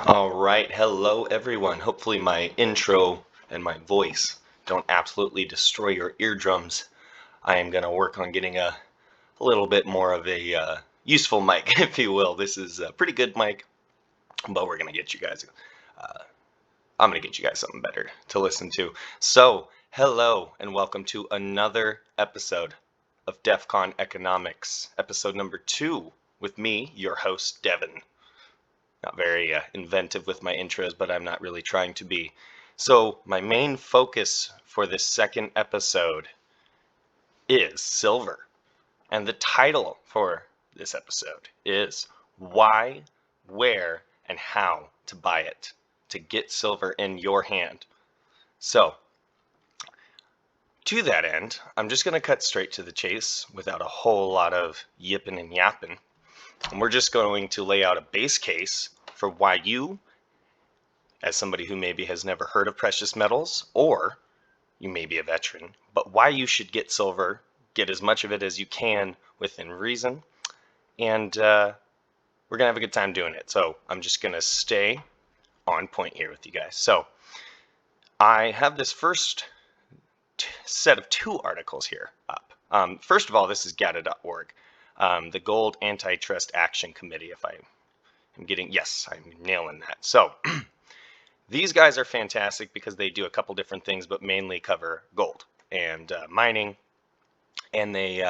All right, hello everyone. Hopefully my intro and my voice don't absolutely destroy your eardrums. I am going to work on getting a little bit more of a useful mic, if you will. This is a pretty good mic, but we're going to get you guys, I'm going to get you guys something better to listen to. So, hello and welcome to another episode of DEFCON Economics, episode number 2 with me, your host, Devin. Not very inventive with my intros, but I'm not really trying to be. So my main focus for this second episode is silver. And the title for this episode is Why, Where, and How to Buy It to get silver in your hand. So to that end, I'm just going to cut straight to the chase without a whole lot of yipping and yapping. And we're just going to lay out a base case for why you, as somebody who maybe has never heard of precious metals, or you may be a veteran, but why you should get silver, get as much of it as you can within reason, and we're going to have a good time doing it. So I'm just going to stay on point here with you guys. So I have this first set of 2 articles here up. First of all, this is gamut.org, the Gold Antitrust Action Committee, if I'm getting, yes, I'm nailing that. So these guys are fantastic because they do a couple different things, but mainly cover gold and mining, and they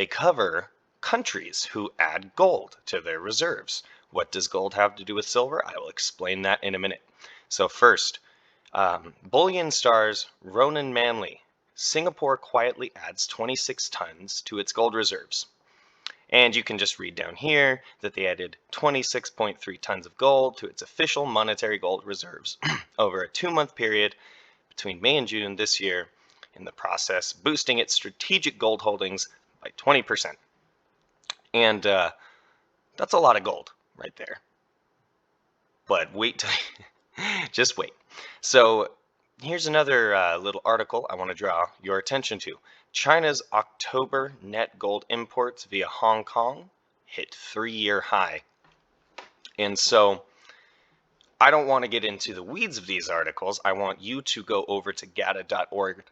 cover countries who add gold to their reserves. What does gold have to do with silver? I will explain that in a minute. So first, Bullion Stars Ronan Manley. Singapore quietly adds 26 tons to its gold reserves. And you can just read down here that they added 26.3 tons of gold to its official monetary gold reserves over a 2-month period between May and June this year, in the process boosting its strategic gold holdings by 20%. And that's a lot of gold right there. But wait till just wait. So here's another little article I want to draw your attention to. China's October net gold imports via Hong Kong hit 3-year high. And so I don't want to get into the weeds of these articles. I want you to go over to gata.org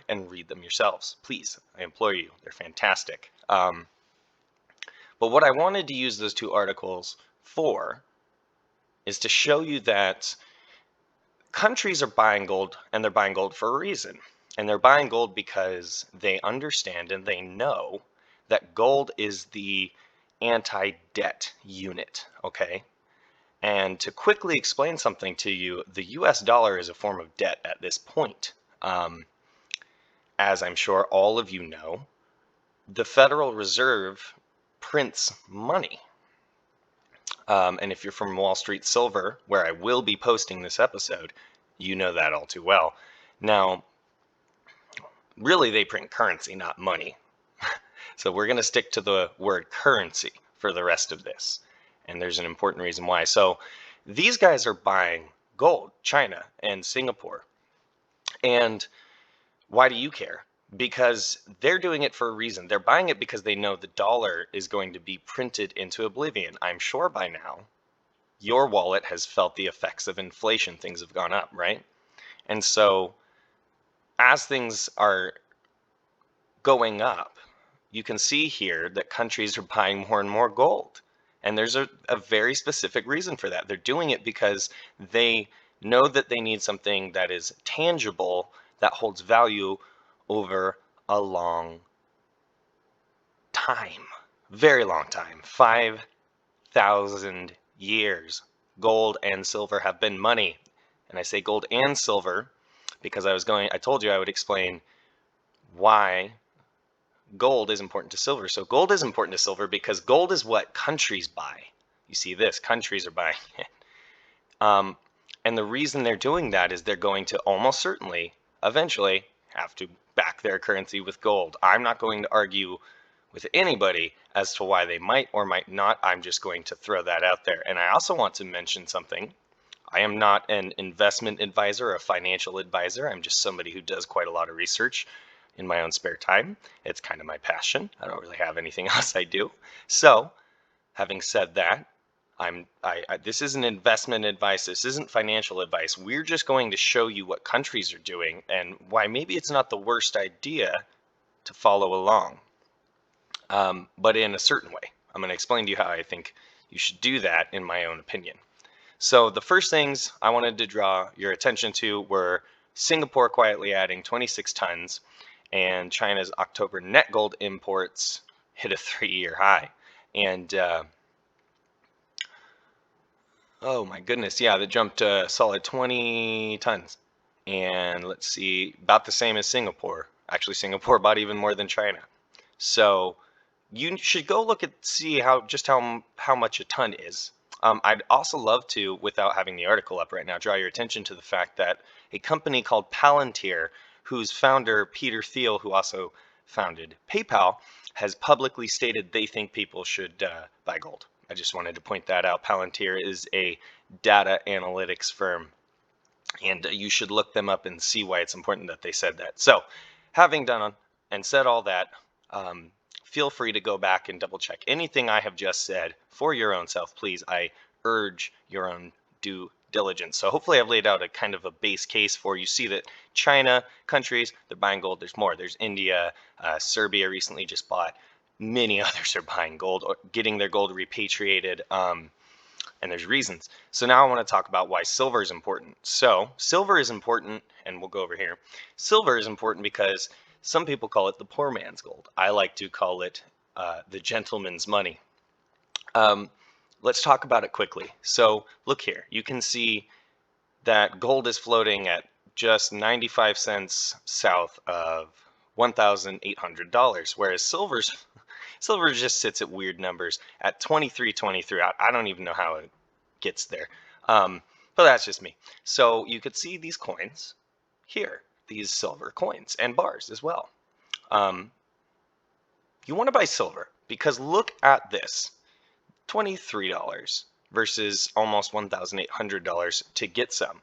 and read them yourselves. Please, I implore you. They're fantastic. But what I wanted to use those 2 articles for is to show you that countries are buying gold, and they're buying gold for a reason. And they're buying gold because they understand and they know that gold is the anti-debt unit, okay? And to quickly explain something to you, the US dollar is a form of debt at this point. As I'm sure all of you know, the Federal Reserve prints money. And if you're from Wall Street Silver, where I will be posting this episode, you know that all too well. Now, really they print currency, not money. So we're going to stick to the word currency for the rest of this. And there's an important reason why. So these guys are buying gold, China and Singapore. And why do you care? Because they're doing it for a reason. They're buying it because they know the dollar is going to be printed into oblivion. I'm sure by now your wallet has felt the effects of inflation. Things have gone up, right? And so as things are going up, you can see here that countries are buying more and more gold. And there's a very specific reason for that. They're doing it because they know that they need something that is tangible, that holds value over a long time. Very long time. 5,000 years. Gold and silver have been money. And I say gold and silver because I told you I would explain why gold is important to silver. So gold is important to silver because gold is what countries buy. You see this, countries are buying it. And the reason they're doing that is they're going to almost certainly, eventually, have to back their currency with gold. I'm not going to argue with anybody as to why they might or might not. I'm just going to throw that out there. And I also want to mention something. I am not an investment advisor or a financial advisor. I'm just somebody who does quite a lot of research in my own spare time. It's kind of my passion. I don't really have anything else I do. So, having said that, This isn't investment advice. This isn't financial advice. We're just going to show you what countries are doing and why maybe it's not the worst idea to follow along, but in a certain way. I'm going to explain to you how I think you should do that in my own opinion. So the first things I wanted to draw your attention to were Singapore quietly adding 26 tons, and China's October net gold imports hit a 3-year high. And oh my goodness, yeah, that jumped a solid 20 tons. And let's see, about the same as Singapore. Actually, Singapore bought even more than China. So you should go look at see how much a ton is. I'd also love to, without having the article up right now, draw your attention to the fact that a company called Palantir, whose founder, Peter Thiel, who also founded PayPal, has publicly stated they think people should buy gold. I just wanted to point that out. Palantir is a data analytics firm, and you should look them up and see why it's important that they said that. So, having done and said all that, feel free to go back and double check anything I have just said for your own self, please. I urge your own due diligence. So hopefully I've laid out a kind of a base case for you. See that China, countries, they're buying gold. There's more. There's India, Serbia recently just bought. Many others are buying gold, or getting their gold repatriated, and there's reasons. So now I want to talk about why silver is important. So silver is important, and we'll go over here. Silver is important because some people call it the poor man's gold. I like to call it the gentleman's money. Let's talk about it quickly. So look here. You can see that gold is floating at just 95 cents south of $1,800, whereas silver just sits at weird numbers at 23.23. I don't even know how it gets there, but that's just me. So you could see these coins here. These silver coins and bars as well. You want to buy silver because look at this, $23 versus almost $1,800 to get some.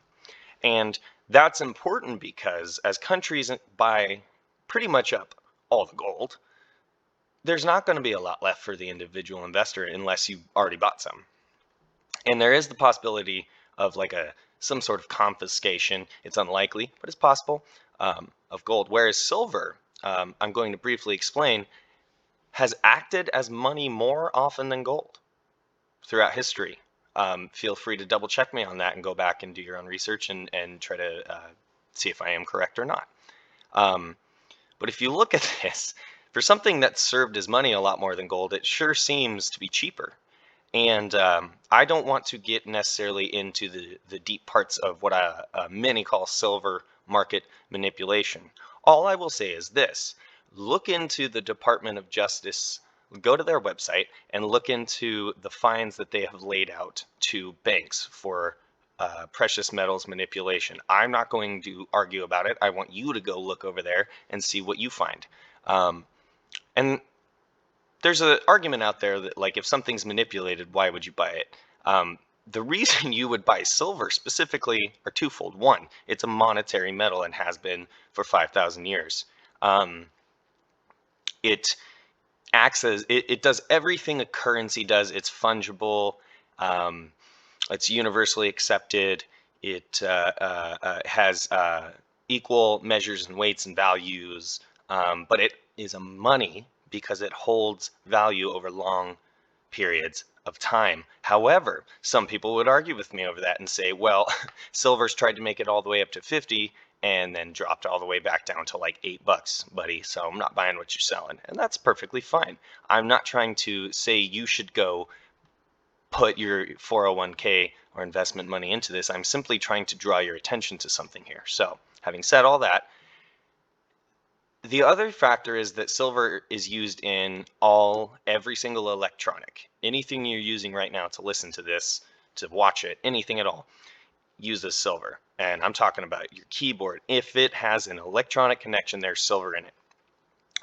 And that's important because as countries buy pretty much up all the gold, there's not going to be a lot left for the individual investor unless you already bought some. And there is the possibility of like some sort of confiscation. It's unlikely, but it's possible, of gold. Whereas silver, I'm going to briefly explain, has acted as money more often than gold throughout history. Feel free to double check me on that and go back and do your own research and try to see if I am correct or not. But if you look at this, for something that served as money a lot more than gold, it sure seems to be cheaper. And I don't want to get necessarily into the deep parts of what many call silver market manipulation. All I will say is this: look into the Department of Justice, go to their website and look into the fines that they have laid out to banks for precious metals manipulation. I'm not going to argue about it. I want you to go look over there and see what you find. And there's an argument out there that, like, if something's manipulated, why would you buy it? The reason you would buy silver specifically are twofold. One, it's a monetary metal and has been for 5,000 years. It acts as, it does everything a currency does. It's fungible. It's universally accepted. It has equal measures and weights and values, but it is a money because it holds value over long periods of time. However, some people would argue with me over that and say, well, silver's tried to make it all the way up to 50 and then dropped all the way back down to like $8, buddy. So I'm not buying what you're selling. And that's perfectly fine. I'm not trying to say you should go put your 401k or investment money into this. I'm simply trying to draw your attention to something here. So having said all that, the other factor is that silver is used in every single electronic. Anything you're using right now to listen to this, to watch it, anything at all, uses silver. And I'm talking about your keyboard. If it has an electronic connection, there's silver in it.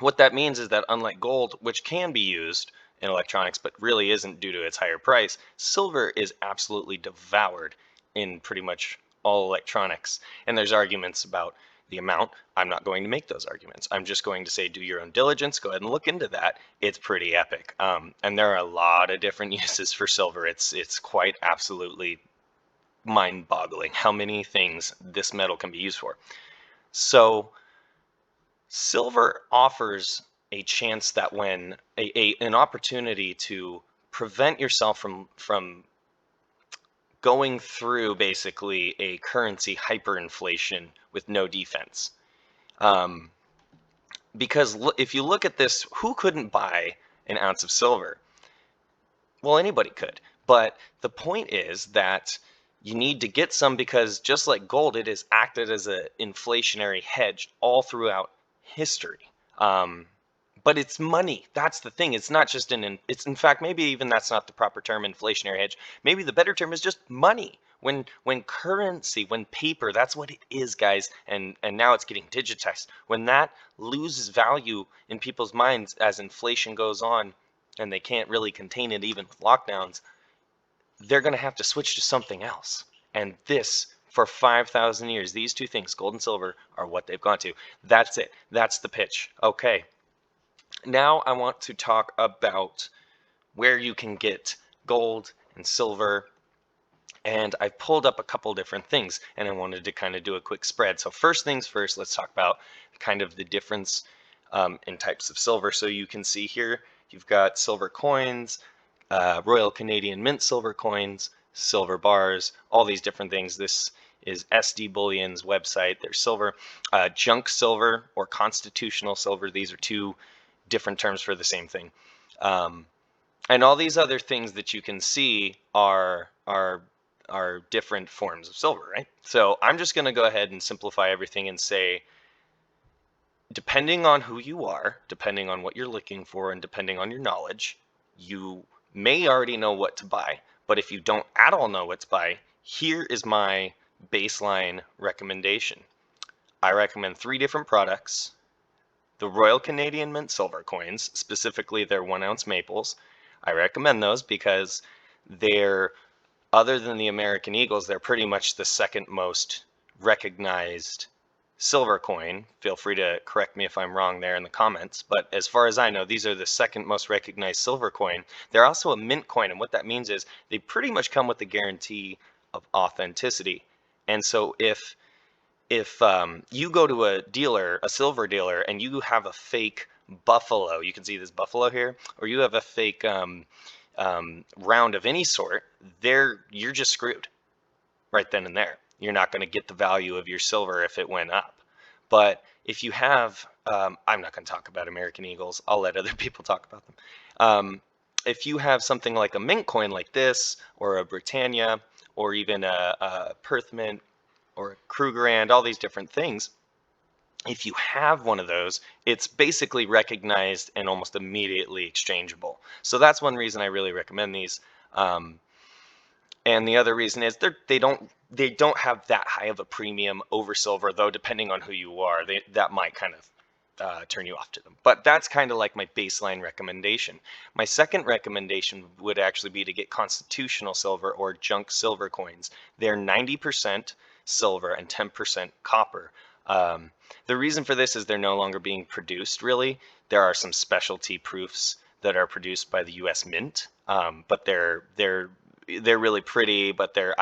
What that means is that unlike gold, which can be used in electronics but really isn't due to its higher price, silver is absolutely devoured in pretty much all electronics. And there's arguments about the amount, I'm not going to make those arguments. I'm just going to say, do your own diligence, go ahead and look into that. It's pretty epic. And there are a lot of different uses for silver. It's quite absolutely mind-boggling how many things this metal can be used for. So silver offers a chance that when an opportunity to prevent yourself from going through basically a currency hyperinflation with no defense. Because if you look at this, who couldn't buy an ounce of silver? Well, anybody could. But the point is that you need to get some, because just like gold, it has acted as an inflationary hedge all throughout history. But it's money. That's the thing. It's not just it's in fact, maybe even that's not the proper term, inflationary hedge. Maybe the better term is just money. When currency, when paper, that's what it is, guys. And now it's getting digitized. When that loses value in people's minds as inflation goes on, and they can't really contain it even with lockdowns, they're going to have to switch to something else. And this, for 5,000 years, these two things, gold and silver, are what they've gone to. That's it. That's the pitch. Okay. Now I want to talk about where you can get gold and silver. And I've pulled up a couple different things, and I wanted to kind of do a quick spread. So first things first, let's talk about kind of the difference in types of silver. So you can see here, you've got silver coins, Royal Canadian Mint silver coins, silver bars, all these different things. This is SD Bullion's website. There's silver, junk silver or constitutional silver. These are two different terms for the same thing. And all these other things that you can see are different forms of silver, right? So I'm just going to go ahead and simplify everything and say, depending on who you are, depending on what you're looking for, and depending on your knowledge, you may already know what to buy. But if you don't at all know what to buy, here is my baseline recommendation. I recommend 3 different products. The Royal Canadian Mint silver coins, specifically their 1-ounce maples. I recommend those because they're, other than the American Eagles, they're pretty much the second most recognized silver coin. Feel free to correct me if I'm wrong there in the comments, but as far as I know, these are the second most recognized silver coin. They're also a mint coin, and what that means is they pretty much come with the guarantee of authenticity. And so if you go to a dealer, a silver dealer, and you have a fake buffalo, you can see this buffalo here, or you have a fake round of any sort, you're just screwed right then and there. You're not going to get the value of your silver if it went up. But if you have, I'm not going to talk about American Eagles. I'll let other people talk about them. If you have something like a mint coin like this, or a Britannia, or even a Perth Mint, or a Krugerrand, all these different things, if you have one of those, it's basically recognized and almost immediately exchangeable. So that's one reason I really recommend these. And the other reason is they don't have that high of a premium over silver, though depending on who you are, that might kind of turn you off to them. But that's kind of like my baseline recommendation. My second recommendation would actually be to get constitutional silver or junk silver coins. They're 90% silver and 10% copper. The reason for this is they're no longer being produced, really. There are some specialty proofs that are produced by the US Mint, but they're really pretty, but they're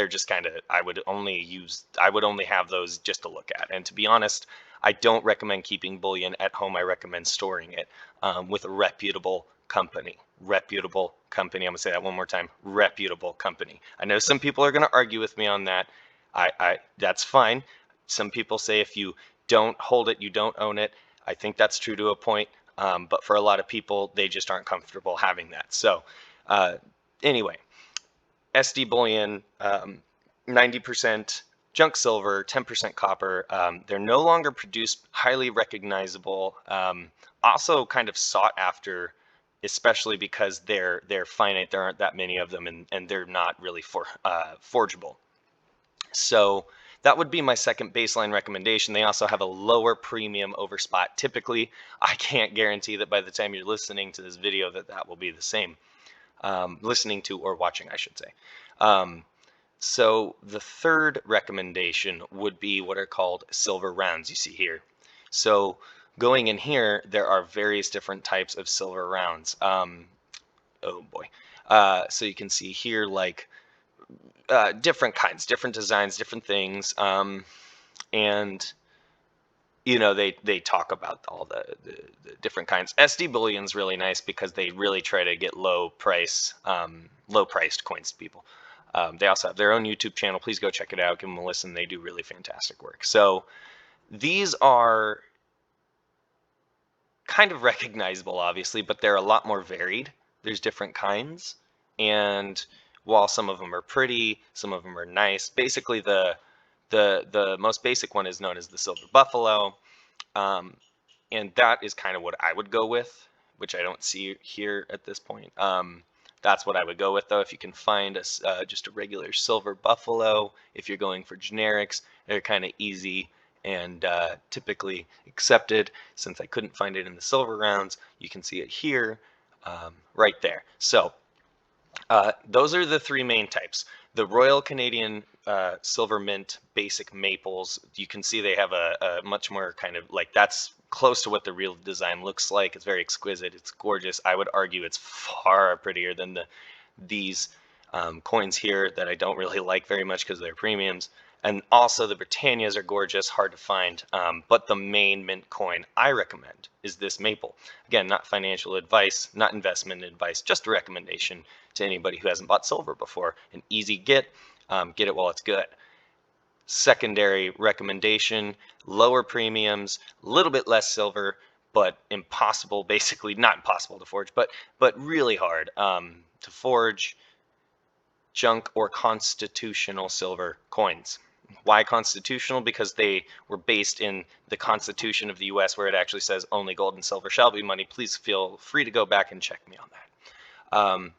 just kind of, I would only have those just to look at. And to be honest, I don't recommend keeping bullion at home. I recommend storing it with a reputable company. Reputable company. I'm gonna say that one more time. Reputable company. I know some people are gonna argue with me on that. That's fine. Some people say if you don't hold it, you don't own it. I think that's true to a point, but for a lot of people, they just aren't comfortable having that. So anyway, SD bullion, 90% junk silver, 10% copper. They're no longer produced, highly recognizable, also kind of sought after, especially because they're finite. There aren't that many of them, and they're not really forgeable. So that would be my second baseline recommendation. They also have a lower premium over spot. Typically, I can't guarantee that by the time you're listening to this video that will be the same. Listening to or watching, I should say. So the third recommendation would be what are called silver rounds you see here. So going in here, there are various different types of silver rounds. Oh boy. So you can see here like different kinds, different designs, different things. And you know, they talk about all the different kinds. SD Bullion's really nice because they really try to get low priced coins to people. They also have their own YouTube channel. Please go check it out. Give them a listen. They do really fantastic work. So these are kind of recognizable, obviously, but they're a lot more varied. There's different kinds, and while some of them are pretty, some of them are nice. Basically, the most basic one is known as the Silver Buffalo, and that is kind of what I would go with, which I don't see here at this point. That's what I would go with, though. If you can find just a regular Silver Buffalo, if you're going for generics, they're kind of easy and typically accepted. Since I couldn't find it in the silver rounds, you can see it here, right there. So those are the three main types. The Royal Canadian Silver Mint Basic Maples, you can see they have a much more kind of like, that's close to what the real design looks like. It's very exquisite. It's gorgeous. I would argue it's far prettier than these coins here that I don't really like very much because they're premiums. And also the Britannias are gorgeous, hard to find, but the main mint coin I recommend is this maple. Again, not financial advice, not investment advice, just a recommendation to anybody who hasn't bought silver before. An easy get it while it's good. Secondary recommendation, lower premiums, a little bit less silver, but impossible, basically not impossible to forge, but really hard to forge junk or constitutional silver coins. Why constitutional? Because they were based in the Constitution of the US, where it actually says only gold and silver shall be money. Please feel free to go back and check me on that.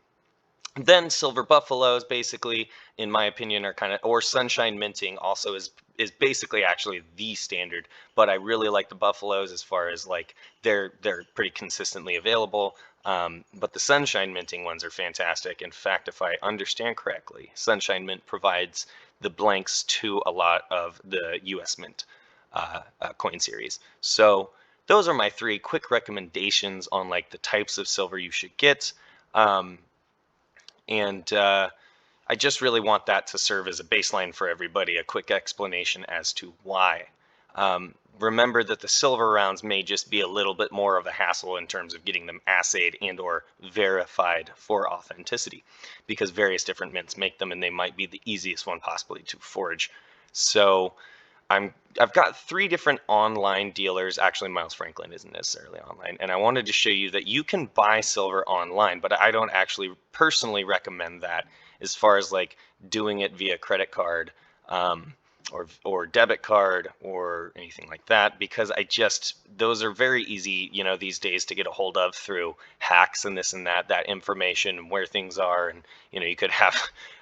Then silver buffaloes, basically, in my opinion, are kind of, or sunshine minting also is basically actually the standard. But I really like the buffaloes as far as like they're pretty consistently available. But the sunshine minting ones are fantastic. In fact, if I understand correctly, Sunshine Mint provides the blanks to a lot of the US Mint coin series. So those are my three quick recommendations on like the types of silver you should get. I just really want that to serve as a baseline for everybody, a quick explanation as to why. Remember that the silver rounds may just be a little bit more of a hassle in terms of getting them assayed and or verified for authenticity, because various different mints make them and they might be the easiest one possibly to forge. So I've got 3 different online dealers. Actually, Miles Franklin isn't necessarily online, and I wanted to show you that you can buy silver online, but I don't actually personally recommend that as far as like doing it via credit card or debit card or anything like that, because those are very easy, you know, these days to get a hold of through hacks and this and that information and where things are. And you know, you could have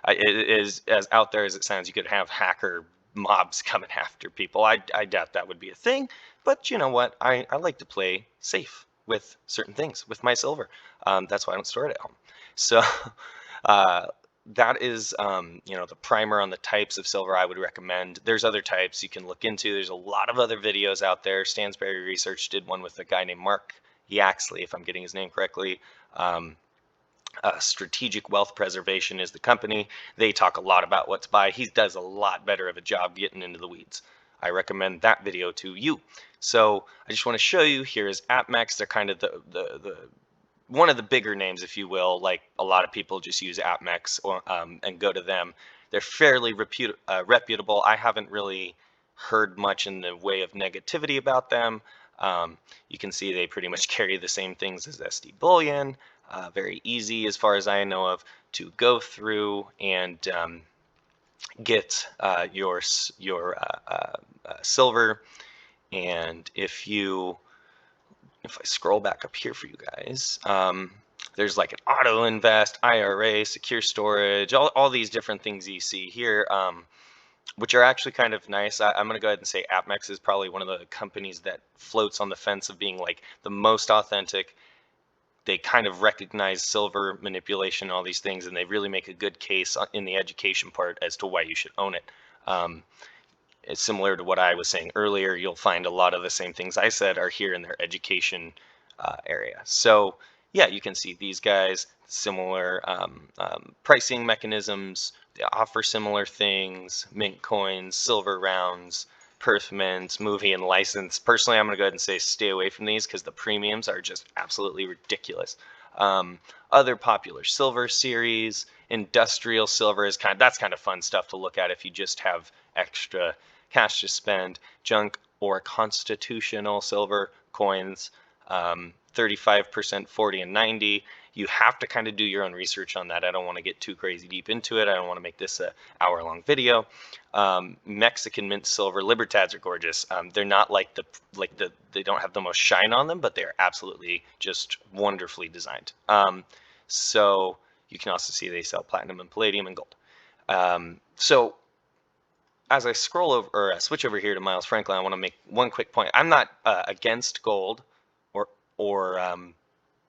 it is as out there as it sounds, you could have hacker mobs coming after people. I doubt that would be a thing, but you know what, I like to play safe with certain things with my silver. That's why I don't store it at home. So that is you know, the primer on the types of silver I would recommend. There's other types you can look into. There's a lot of other videos out there. Stansberry Research did one with a guy named Mark Yaxley, if I'm getting his name correctly. Strategic Wealth Preservation is the company. They talk a lot about what to buy. He does a lot better of a job getting into the weeds. I recommend that video to you. So I just want to show you, here is AppMex. They're kind of the one of the bigger names, if you will. Like a lot of people just use AppMex and go to them. They're fairly reputable. I haven't really heard much in the way of negativity about them. You can see they pretty much carry the same things as SD Bullion. Very easy, as far as I know of, to go through and get your silver. And if I scroll back up here for you guys, there's like an auto invest, IRA, secure storage, all these different things you see here, which are actually kind of nice. I'm going to go ahead and say AppMex is probably one of the companies that floats on the fence of being like the most authentic, they kind of recognize silver manipulation, all these things, and they really make a good case in the education part as to why you should own it. It's similar to what I was saying earlier. You'll find a lot of the same things I said are here in their education area. So yeah, you can see these guys, similar pricing mechanisms. They offer similar things: mint coins, silver rounds, perf mints, movie and license. Personally, I'm going to go ahead and say stay away from these because the premiums are just absolutely ridiculous. Other popular silver series, industrial silver is that's kind of fun stuff to look at if you just have extra cash to spend. Junk or constitutional silver coins, 35%, 40, and 90. You have to kind of do your own research on that. I don't want to get too crazy deep into it. I don't want to make this an hour-long video. Mexican mint silver Libertads are gorgeous. They're not like they don't have the most shine on them, but they're absolutely just wonderfully designed. So you can also see they sell platinum and palladium and gold. So as I scroll over or switch over here to Miles Franklin, I want to make one quick point. I'm not against gold or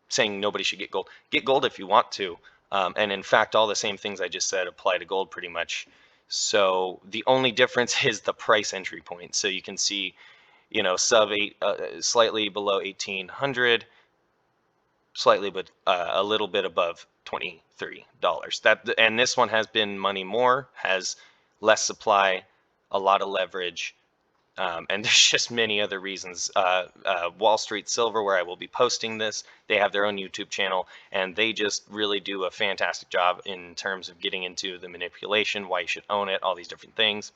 saying nobody should get gold. Get gold if you want to. And in fact, all the same things I just said apply to gold pretty much. So the only difference is the price entry point. So you can see, slightly below 1800, slightly, but a little bit above $23. And this one has been money more, has less supply, a lot of leverage, and there's just many other reasons. Wall Street Silver, where I will be posting this, they have their own YouTube channel, and they just really do a fantastic job in terms of getting into the manipulation, why you should own it, all these different things.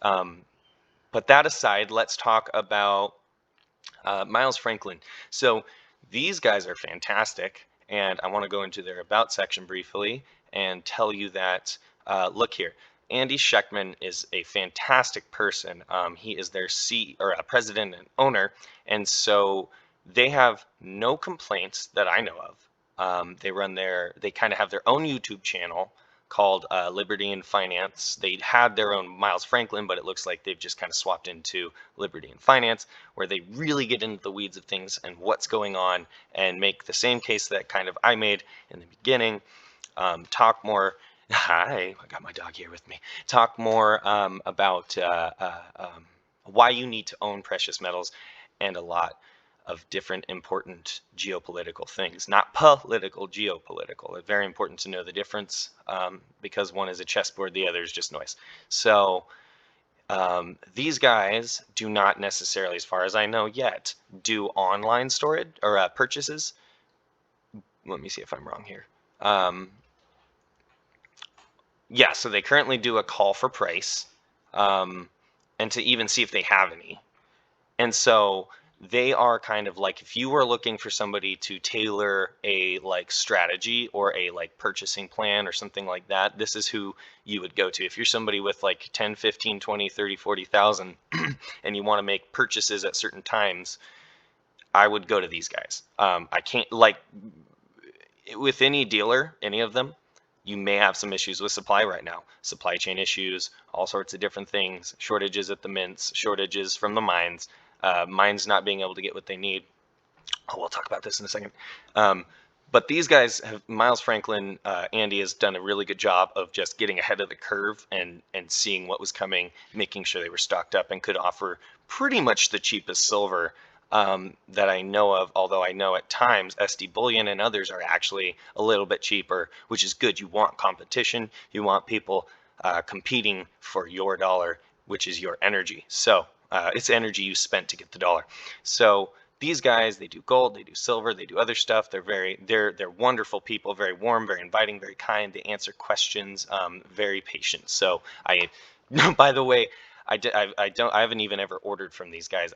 But that aside, let's talk about Miles Franklin. So these guys are fantastic, and I want to go into their About section briefly and tell you that, look here, Andy Schectman is a fantastic person. He is their president and owner, and so they have no complaints that I know of. They kind of have their own YouTube channel called Liberty and Finance. They had their own Miles Franklin, but it looks like they've just kind of swapped into Liberty and Finance, where they really get into the weeds of things and what's going on and make the same case that kind of I made in the beginning. Talk more. Hi, I got my dog here with me. Talk more about why you need to own precious metals and a lot of different important geopolitical things. Not political, geopolitical. It's very important to know the difference because one is a chessboard, the other is just noise. So these guys do not necessarily, as far as I know yet, do online storage or purchases. Let me see if I'm wrong here. Yeah, so they currently do a call for price, and to even see if they have any. And so they are kind of like, if you were looking for somebody to tailor a strategy or a purchasing plan or something like that, this is who you would go to. If you're somebody with 10, 15, 20, 30, 40,000 and you want to make purchases at certain times, I would go to these guys. I can't, with any dealer, any of them, you may have some issues with supply right now. Supply chain issues, all sorts of different things, shortages at the mints, shortages from the mines, mines not being able to get what they need. Oh, we'll talk about this in a second. But these guys have, Miles Franklin, Andy has done a really good job of just getting ahead of the curve and seeing what was coming, making sure they were stocked up and could offer pretty much the cheapest silver that I know of, although I know at times SD Bullion and others are actually a little bit cheaper, which is good. You want competition. You want people competing for your dollar, which is your energy. So it's energy you spent to get the dollar. So these guys, they do gold, they do silver, they do other stuff. They're wonderful people, very warm, very inviting, very kind. They answer questions, very patient. So by the way, I haven't even ever ordered from these guys.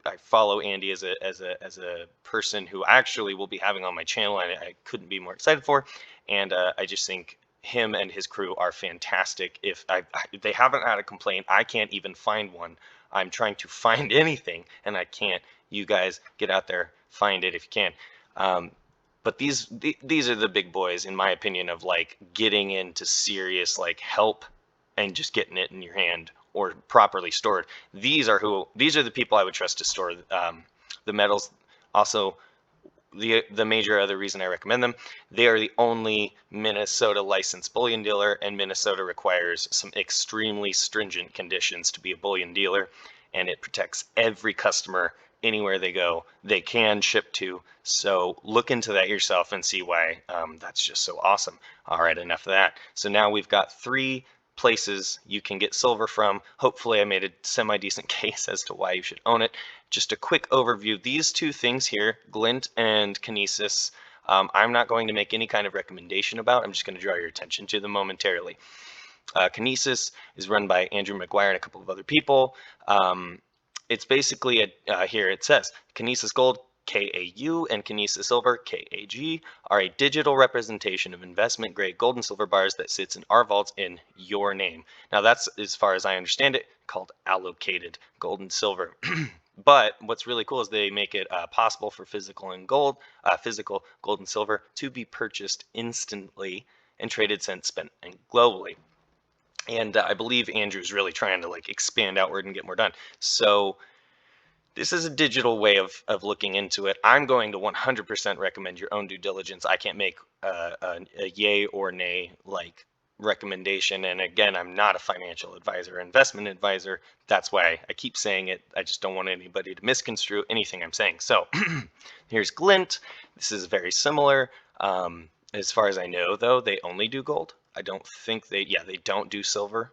I follow Andy as a person who actually will be having on my channel, and I couldn't be more excited for. And I just think him and his crew are fantastic. If they haven't had a complaint, I can't even find one. I'm trying to find anything, and I can't. You guys get out there, find it if you can. But these are the big boys, in my opinion, of getting into serious help and just getting it in your hand or properly stored. These are the people I would trust to store the metals. Also, the major other reason I recommend them, they are the only Minnesota licensed bullion dealer, and Minnesota requires some extremely stringent conditions to be a bullion dealer, and it protects every customer anywhere they go they can ship to. So look into that yourself and see why that's just so awesome. All right, enough of that. So now we've got 3 places you can get silver from. Hopefully I made a semi-decent case as to why you should own it. Just a quick overview. These 2 things here, glint and kinesis, I'm not going to make any kind of recommendation about. I'm just going to draw your attention to them momentarily. Kinesis is run by Andrew McGuire and a couple of other people. It's basically, here it says, Kinesis Gold, KAU, and Kinesis Silver, KAG, are a digital representation of investment grade gold and silver bars that sits in our vaults in your name. Now that's, as far as I understand it, called allocated gold and silver. But what's really cool is they make it possible for physical gold and silver to be purchased instantly and traded, sent, spent, and globally. And I believe Andrew's really trying to like expand outward and get more done. So this is a digital way of looking into it. I'm going to 100% recommend your own due diligence. I can't make a yay or nay like recommendation. And again, I'm not a financial advisor or investment advisor. That's why I keep saying it. I just don't want anybody to misconstrue anything I'm saying. So here's glint. This is very similar. As far as I know, though, they only do gold. I don't think they don't do silver.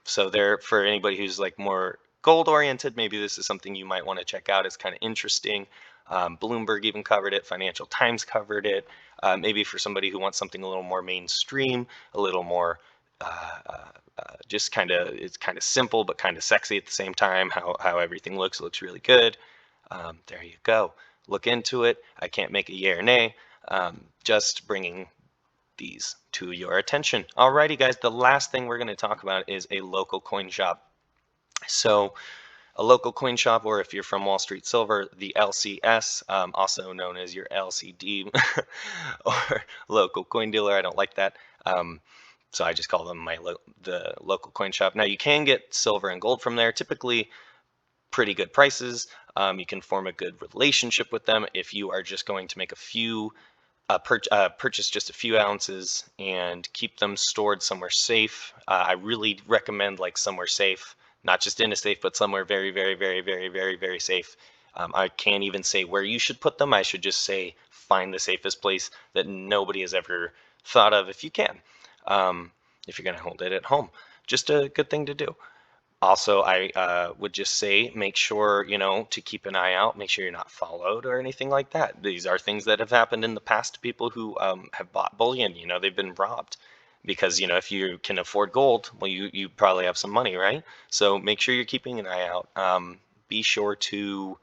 So they're, for anybody who's like more gold oriented, maybe this is something you might want to check out. It's kind of interesting. Bloomberg even covered it. Financial Times covered it. Maybe for somebody who wants something a little more mainstream, a little more just kind of, it's kind of simple but kind of sexy at the same time. How everything looks really good. There you go. Look into it. I can't make a yay or nay. Just bringing these to your attention. Alrighty, guys. The last thing we're going to talk about is a local coin shop. So a local coin shop, or if you're from Wall Street Silver, the LCS, also known as your LCD or local coin dealer. I don't like that. So I just call them the local coin shop. Now you can get silver and gold from there, typically pretty good prices. You can form a good relationship with them if you are just going to make a few purchase just a few ounces and keep them stored somewhere safe. I really recommend like somewhere safe. Not just in a safe, but somewhere very, very, very, very, very, very safe. I can't even say where you should put them. I should just say find the safest place that nobody has ever thought of if you can. If you're going to hold it at home. Just a good thing to do. Also, I would just say make sure, to keep an eye out, make sure you're not followed or anything like that. These are things that have happened in the past to people who have bought bullion. They've been robbed. Because, if you can afford gold, well, you probably have some money, right? So make sure you're keeping an eye out. Be sure to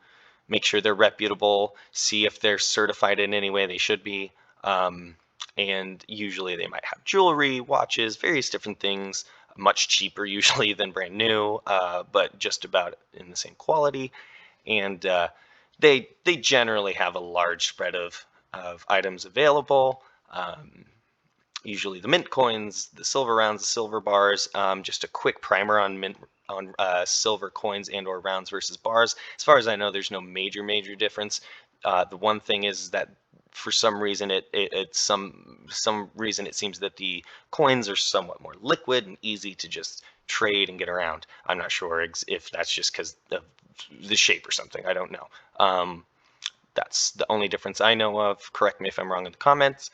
make sure they're reputable, see if they're certified in any way they should be. And usually they might have jewelry, watches, various different things, much cheaper usually than brand new, but just about in the same quality. And they generally have a large spread of items available. Usually the mint coins, the silver rounds, the silver bars. Just a quick primer on silver coins and or rounds versus bars. As far as I know, there's no major difference. The one thing is that for some reason some reason it seems that the coins are somewhat more liquid and easy to just trade and get around. I'm not sure if that's just because of the shape or something. I don't know. That's the only difference I know of. Correct me if I'm wrong in the comments.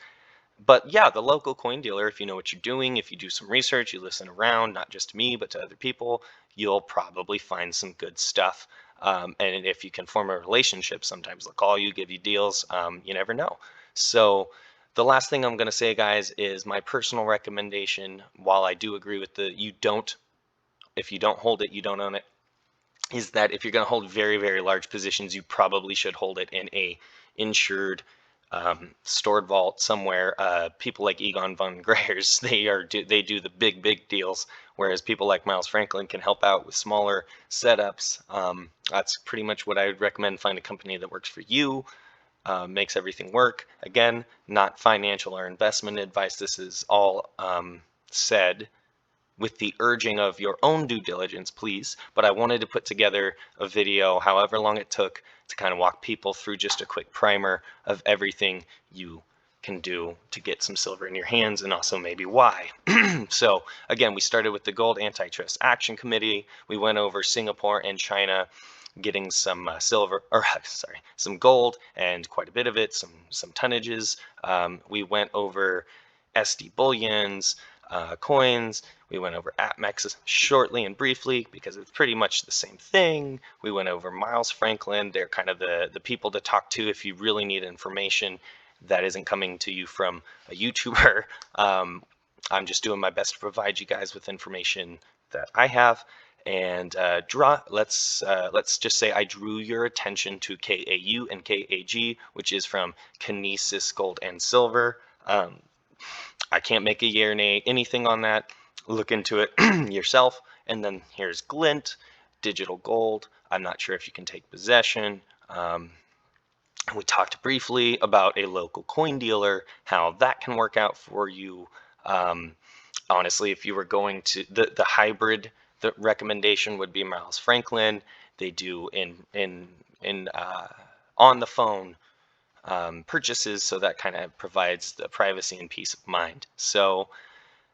But yeah, the local coin dealer, if you know what you're doing, if you do some research, you listen around, not just to me, but to other people, you'll probably find some good stuff. And if you can form a relationship, sometimes they'll call you, give you deals. You never know. So the last thing I'm going to say, guys, is my personal recommendation, while I do agree with if you don't hold it, you don't own it, is that if you're going to hold very, very large positions, you probably should hold it in a insured stored vault somewhere. People like Egon von Greyers, they do the big deals, whereas people like Miles Franklin can help out with smaller setups. That's pretty much what I would recommend. Find a company that works for you, makes everything work. Again, not financial or investment advice. This is all said with the urging of your own due diligence, please. But I wanted to put together a video, however long it took, to kind of walk people through just a quick primer of everything you can do to get some silver in your hands, and also maybe why. So again, we started with the Gold Antitrust Action Committee. We went over Singapore and China getting some silver, or sorry, some gold, and quite a bit of it, some tonnages. We went over SD bullions, coins. We went over APMEX shortly and briefly because it's pretty much the same thing. We went over Miles Franklin. They're kind of the people to talk to if you really need information that isn't coming to you from a YouTuber. I'm just doing my best to provide you guys with information that I have. And let's just say I drew your attention to KAU and KAG, which is from Kinesis Gold and Silver. I can't make a yay or nay anything on that. Look into it yourself. And then here's Glint, digital gold. I'm not sure if you can take possession. We talked briefly about a local coin dealer, how that can work out for you. Honestly, if you were going to the hybrid, the recommendation would be Miles Franklin. They do on the phone purchases, so that kind of provides the privacy and peace of mind. So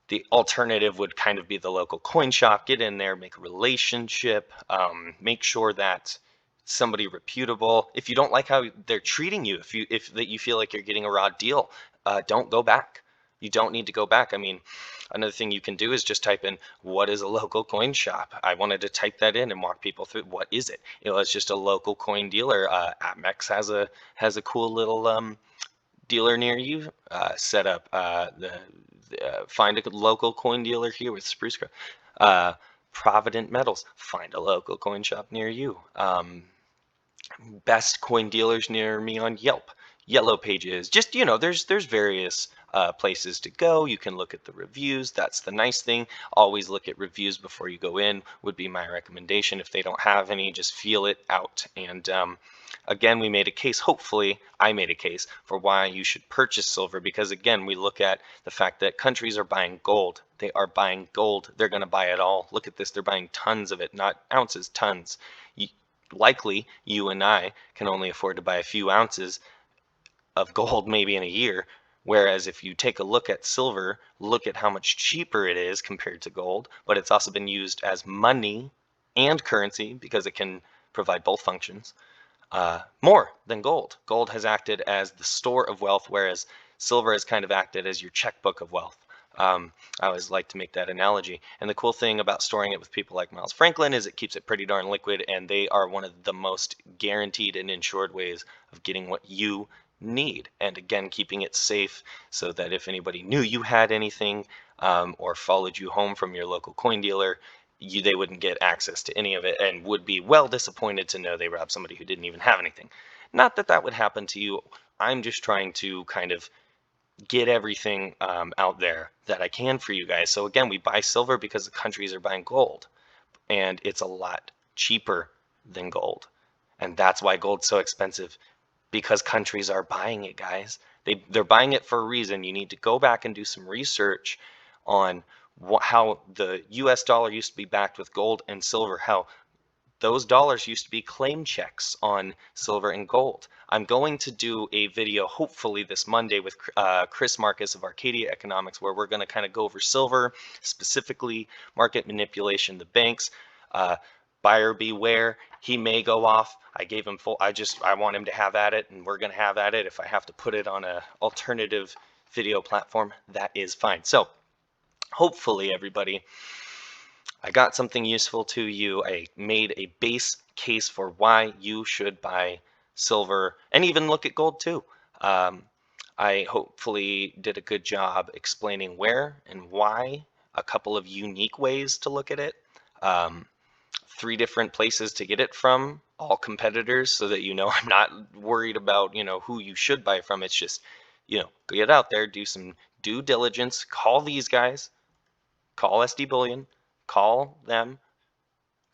the alternative would kind of be the local coin shop. Get in there, make a relationship, make sure that somebody reputable. If you don't like how they're treating you, if that you feel like you're getting a raw deal, don't go back. You don't need to go back. I mean, another thing you can do is just type in, what is a local coin shop? I wanted to type that in and walk people through, what is it? You know, it's just a local coin dealer. APMEX has a cool little dealer near you set up. Find a local coin dealer here with Spruce Grove. Provident Metals, find a local coin shop near you. Best coin dealers near me on Yelp. Yellow Pages, just, you know, there's various places to go. You can look at the reviews. That's the nice thing. Always look at reviews before you go in would be my recommendation. If they don't have any, just feel it out. And again, we made a case, hopefully I made a case for why you should purchase silver, because again, we look at the fact that countries are buying gold. They are buying gold. They're going to buy it all. Look at this. They're buying tons of it, not ounces, tons. Likely you and I can only afford to buy a few ounces of gold maybe in a year, whereas if you take a look at silver, look at how much cheaper it is compared to gold, but it's also been used as money and currency because it can provide both functions more than gold. Gold has acted as the store of wealth, whereas silver has kind of acted as your checkbook of wealth. I always like to make that analogy. And the cool thing about storing it with people like Miles Franklin is it keeps it pretty darn liquid, and they are one of the most guaranteed and insured ways of getting what you need, and again, keeping it safe so that if anybody knew you had anything or followed you home from your local coin dealer, they wouldn't get access to any of it and would be well disappointed to know they robbed somebody who didn't even have anything. Not that that would happen to you. I'm just trying to kind of get everything out there that I can for you guys. So again, we buy silver because the countries are buying gold, and it's a lot cheaper than gold, and that's why gold's so expensive, because countries are buying it, guys. They're buying it for a reason. You need to go back and do some research on how the US dollar used to be backed with gold and silver, how those dollars used to be claim checks on silver and gold. I'm going to do a video hopefully this Monday with Chris Marcus of Arcadia Economics, where we're going to kind of go over silver, specifically market manipulation, the banks, buyer beware. He may go off. I gave him full, I want him to have at it, and we're going to have at it. If I have to put it on an alternative video platform, that is fine. So hopefully everybody, I got something useful to you. I made a base case for why you should buy silver and even look at gold too. I hopefully did a good job explaining where and why, a couple of unique ways to look at it. 3 different places to get it from, all competitors, so that you know I'm not worried about, you know, who you should buy from. It's just, you know, get out there, do some due diligence, call these guys, call SD Bullion, call them,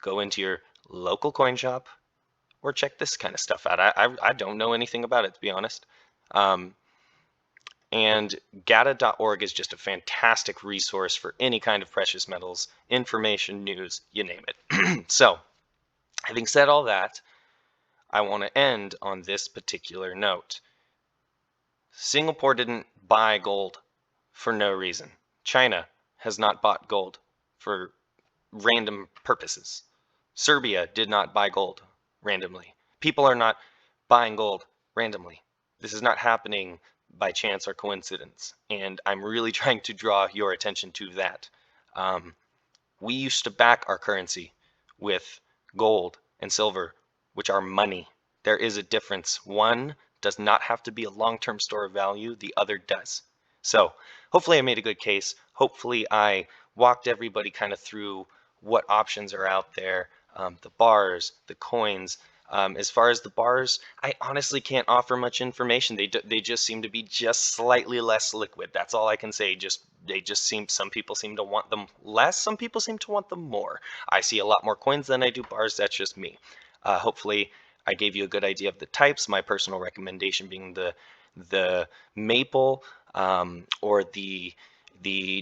go into your local coin shop, or check this kind of stuff out. I don't know anything about it, to be honest. And gata.org is just a fantastic resource for any kind of precious metals, information, news, you name it. So, having said all that, I want to end on this particular note. Singapore didn't buy gold for no reason. China has not bought gold for random purposes. Serbia did not buy gold randomly. People are not buying gold randomly. This is not happening by chance or coincidence. And I'm really trying to draw your attention to that. We used to back our currency with gold and silver, which are money. There is a difference. One does not have to be a long-term store of value. The other does. So hopefully I made a good case. Hopefully I walked everybody kind of through what options are out there, the bars, the coins. As far as the bars, I honestly can't offer much information. They just seem to be just slightly less liquid. That's all I can say. Some people seem to want them less. Some people seem to want them more. I see a lot more coins than I do bars. That's just me. Hopefully I gave you a good idea of the types. My personal recommendation being the maple or the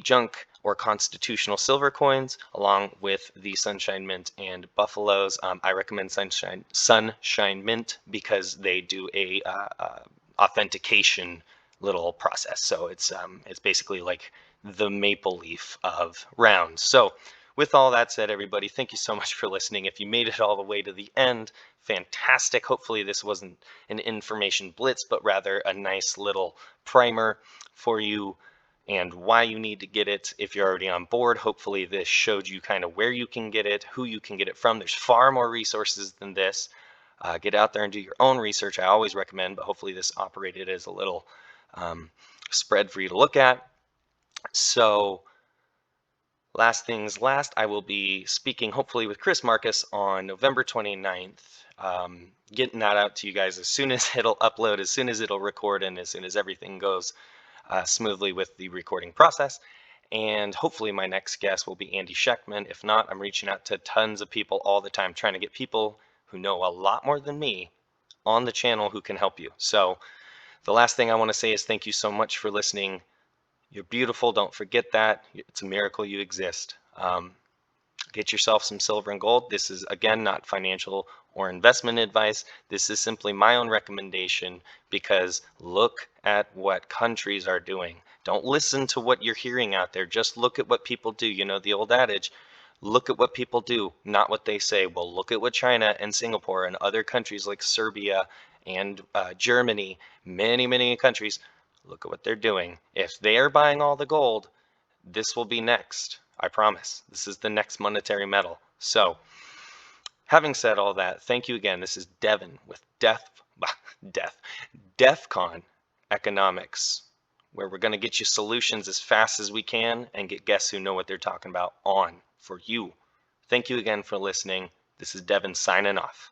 junk or constitutional silver coins, along with the Sunshine Mint and Buffaloes. I recommend Sunshine Mint because they do a authentication little process. So it's basically like the maple leaf of rounds. So with all that said, everybody, thank you so much for listening. If you made it all the way to the end, fantastic. Hopefully this wasn't an information blitz, but rather a nice little primer for you and why you need to get it. If you're already on board, hopefully this showed you kind of where you can get it, who you can get it from. There's far more resources than this. Get out there and do your own research. I always recommend, but hopefully this operated as a little spread for you to look at. So last things last, I will be speaking hopefully with Chris Marcus on November 29th. Getting that out to you guys as soon as it'll upload, as soon as it'll record, and as soon as everything goes smoothly with the recording process. And hopefully my next guest will be Andy Scheckman. If not, I'm reaching out to tons of people all the time, trying to get people who know a lot more than me on the channel who can help you. So the last thing I want to say is thank you so much for listening. You're beautiful. Don't forget that. It's a miracle you exist. Get yourself some silver and gold. This is, again, not financial or investment advice. This is simply my own recommendation because look at what countries are doing. Don't listen to what you're hearing out there. Just look at what people do. You know the old adage, look at what people do, not what they say. Well, look at what China and Singapore and other countries like Serbia and Germany, many countries, look at what they're doing. If they are buying all the gold, this will be next. I promise. This is the next monetary medal. So, having said all that, thank you again. This is Devin with Defcon Economics, where we're going to get you solutions as fast as we can and get guests who know what they're talking about on for you. Thank you again for listening. This is Devin signing off.